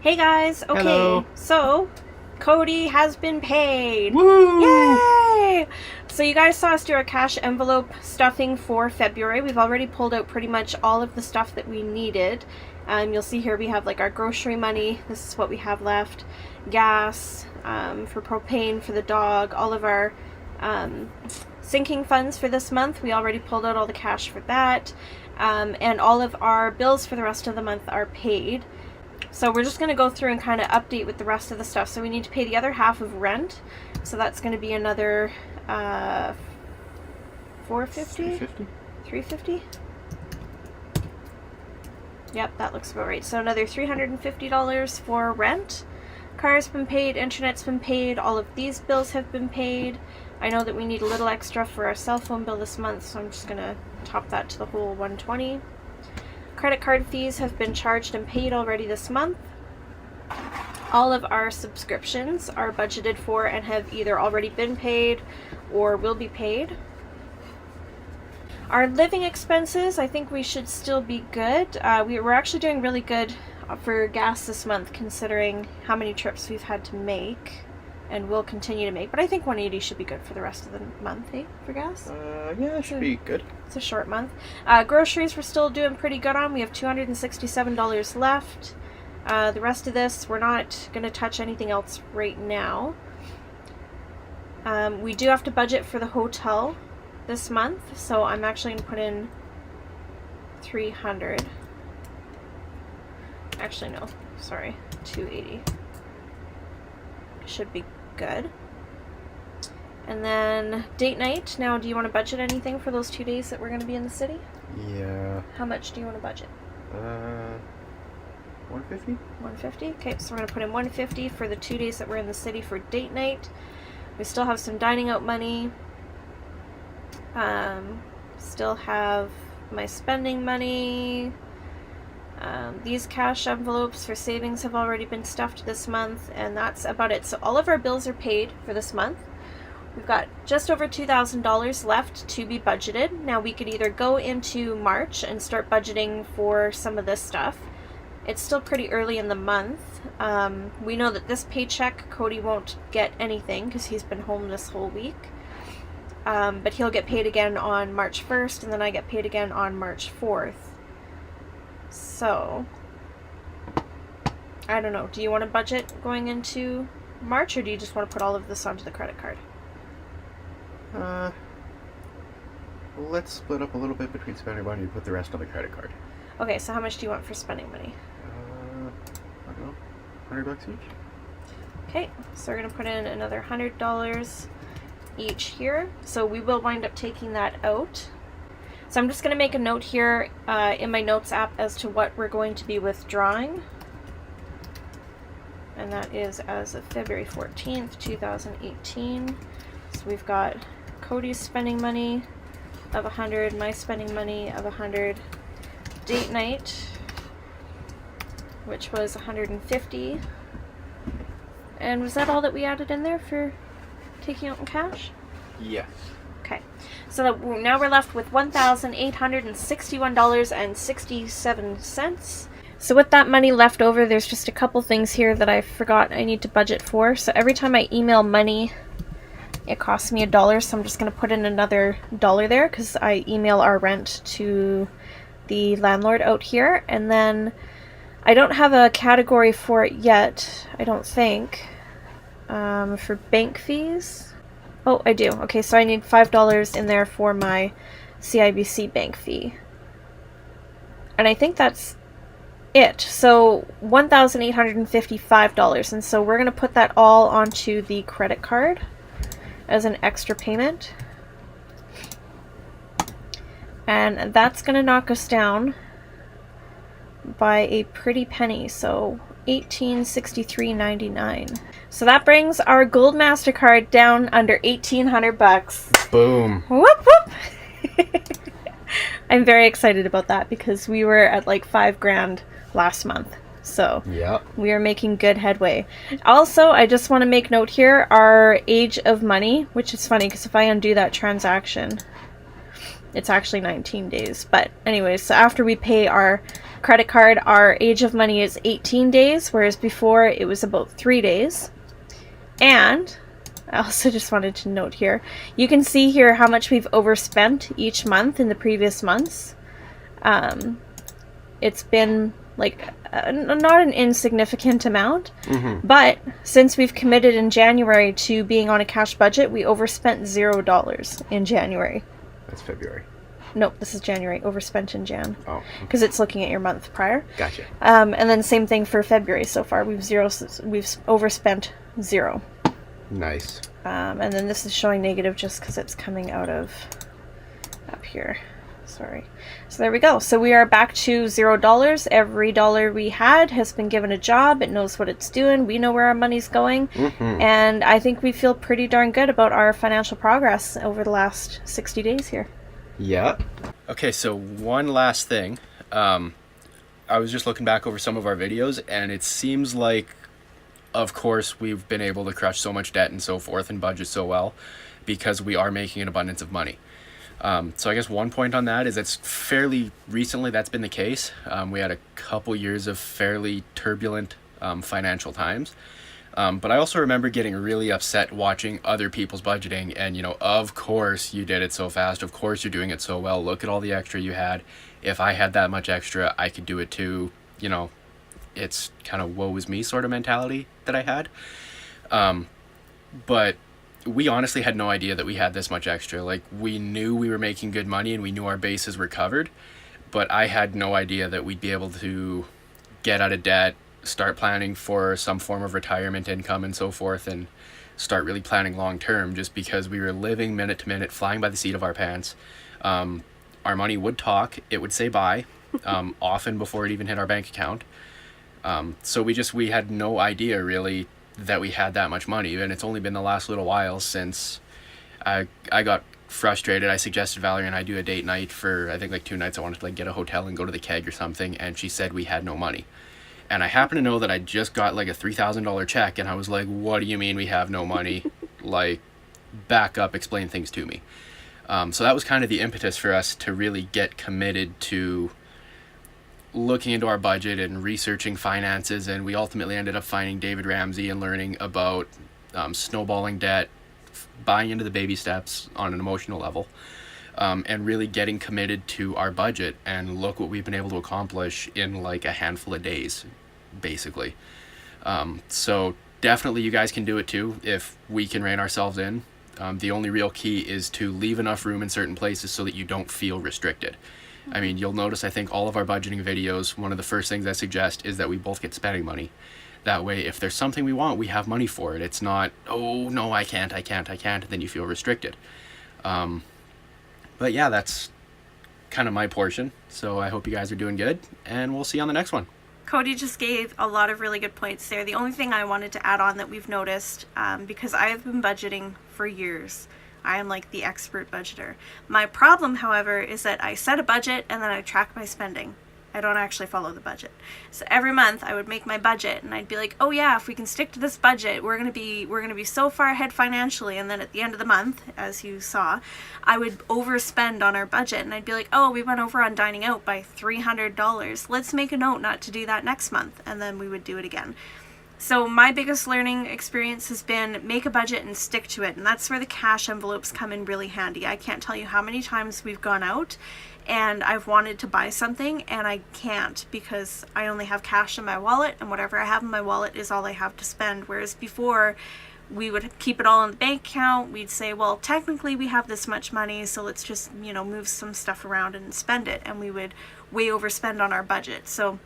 Hey guys, okay, Hello. so Cody has been paid. Woo! Yay! So you guys saw us do our cash envelope stuffing for February. We've already pulled out pretty much all of the stuff that we needed. You'll see here we have like our grocery money. This is what we have left. Gas, for propane for the dog, all of our sinking funds for this month. We already pulled out all the cash for that. And all of our bills for the rest of the month are paid. So we're just going to go through and kind of update with the rest of the stuff. So we need to pay the other half of rent. So that's going to be another $450? $350? Yep, that looks about right. So another $350 for rent. Car's been paid, internet's been paid, all of these bills have been paid. I know that we need a little extra for our cell phone bill this month, so I'm just going to top that to the whole $120. Credit card fees have been charged and paid already this month. All of our subscriptions are budgeted for and have either already been paid or will be paid. Our living expenses, I think we should still be good. We're actually doing really good for gas this month considering how many trips we've had to make and will continue to make. But I think 180 should be good for the rest of the month, eh, for gas? Yeah, it should be good. It's a short month. Groceries we're still doing pretty good on. We have $267 left. The rest of this, we're not going to touch anything else right now. We do have to budget for the hotel this month, so I'm actually going to put in 300. Actually, no. Sorry. 280. Should be good. And then date night. Now, do you want to budget anything for those 2 days that we're going to be in the city? Yeah. How much do you want to budget? 150? 150? Okay, so we're going to put in 150 for the 2 days that we're in the city for date night. We still have some dining out money. Still have my spending money. These cash envelopes for savings have already been stuffed this month, and that's about it. So all of our bills are paid for this month. We've got just over $2,000 left to be budgeted. Now we could either go into March and start budgeting for some of this stuff. It's still pretty early in the month. We know that this paycheck, Cody won't get anything because he's been home this whole week. But he'll get paid again on March 1st, and then I get paid again on March 4th. So, I don't know. Do you want to budget going into March, or do you just want to put all of this onto the credit card? Let's split up a little bit between spending money and put the rest on the credit card. Okay, so how much do you want for spending money? I don't know, $100 each? Okay, so we're going to put in another $100 each here. So we will wind up taking that out. So I'm just going to make a note here in my notes app as to what we're going to be withdrawing. And that is as of February 14th, 2018. So we've got Cody's spending money of 100, my spending money of 100, date night, which was 150. And was that all that we added in there for taking out in cash? Yes. Okay, so now we're left with $1,861.67. So with that money left over, there's just a couple things here that I forgot I need to budget for. So every time I email money, it costs me $1, so I'm just going to put in another $1 there because I email our rent to the landlord out here. And then I don't have a category for it yet, I don't think, for bank fees. Oh, I do. Okay, so I need $5 in there for my CIBC bank fee. And I think that's it. So $1,855. And so we're going to put that all onto the credit card as an extra payment. And that's going to knock us down by a pretty penny. So $1,863.99. So that brings our gold MasterCard down under $1,800. Boom. Whoop whoop. I'm very excited about that because we were at like $5,000 last month. So yeah, we are making good headway. Also, I just want to make note here, our age of money, which is funny because if I undo that transaction, it's actually 19 days. But anyways, so after we pay our Credit card, our age of money is 18 days, whereas before it was about 3 days. And I also just wanted to note here, you can see here how much we've overspent each month in the previous months. It's been like not an insignificant amount, but since we've committed in January to being on a cash budget, we overspent $0 in January. That's February. Nope, this is January. Overspent in Jan. Oh. Because it's looking at your month prior. Gotcha. And then same thing for February so far. We've overspent 0. Nice. And then this is showing negative just because it's coming out of up here. Sorry. So there we go. So we are back to $0. Every dollar we had has been given a job. It knows what it's doing. We know where our money's going. And I think we feel pretty darn good about our financial progress over the last 60 days here. Yeah. Okay, so one last thing. I was just looking back over some of our videos, and it seems like, of course, we've been able to crush so much debt and so forth and budget so well because we are making an abundance of money. So I guess one point on that is it's fairly recently that's been the case. We had a couple years of fairly turbulent financial times. But I also remember getting really upset watching other people's budgeting and, you know, of course you did it so fast. Of course you're doing it so well. Look at all the extra you had. If I had that much extra, I could do it too. You know, it's kind of woe is me sort of mentality that I had. But we honestly had no idea that we had this much extra. Like, we knew we were making good money and we knew our bases were covered, but I had no idea that we'd be able to get out of debt, start planning for some form of retirement income and so forth, and start really planning long term, just because we were living minute to minute, flying by the seat of our pants. Our money would talk. It would say bye, often before it even hit our bank account. So we had no idea really that we had that much money, and it's only been the last little while since I got frustrated. I suggested Valerie and I do a date night for, I think, like 2 nights. I wanted to like get a hotel and go to the Keg or something, and she said we had no money. And I happen to know that I just got like a $3,000 check, and I was like, what do you mean we have no money? Like, back up, explain things to me. So that was kind of the impetus for us to really get committed to looking into our budget and researching finances, and we ultimately ended up finding David Ramsey and learning about snowballing debt, buying into the baby steps on an emotional level, and really getting committed to our budget. And look what we've been able to accomplish in like a handful of days, basically. So definitely you guys can do it too if we can rein ourselves in. The only real key is to leave enough room in certain places so that you don't feel restricted. I mean, you'll notice, I think, all of our budgeting videos, one of the first things I suggest is that we both get spending money. That way, if there's something we want, we have money for it. It's not, oh, no, I can't, and then you feel restricted. But yeah, that's kind of my portion. So I hope you guys are doing good, and we'll see you on the next one. Cody just gave a lot of really good points there. The only thing I wanted to add on that we've noticed, because I have been budgeting for years, I am like the expert budgeter. My problem, however, is that I set a budget and then I track my spending. I don't actually follow the budget. So every month I would make my budget and I'd be like, oh yeah, if we can stick to this budget, we're gonna be so far ahead financially. And then at the end of the month, as you saw, I would overspend on our budget and I'd be like, oh, we went over on dining out by $300. Let's make a note not to do that next month. And then we would do it again. So my biggest learning experience has been make a budget and stick to it. And that's where the cash envelopes come in really handy. I can't tell you how many times we've gone out and I've wanted to buy something and I can't because I only have cash in my wallet, and whatever I have in my wallet is all I have to spend. Whereas before, we would keep it all in the bank account. We'd say, well, technically we have this much money, so let's just, move some stuff around and spend it. And we would way overspend on our budget. So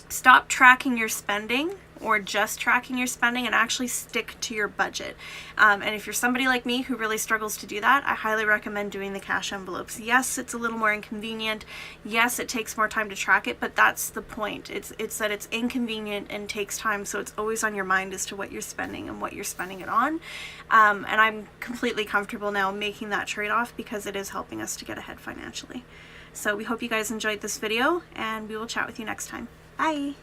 stop tracking your spending, or just tracking your spending, and actually stick to your budget. And if you're somebody like me who really struggles to do that, I highly recommend doing the cash envelopes. Yes, it's a little more inconvenient. Yes, it takes more time to track it, but that's the point. It's that it's inconvenient and takes time, so it's always on your mind as to what you're spending and what you're spending it on. And I'm completely comfortable now making that trade-off because it is helping us to get ahead financially. So we hope you guys enjoyed this video, and we will chat with you next time. Bye!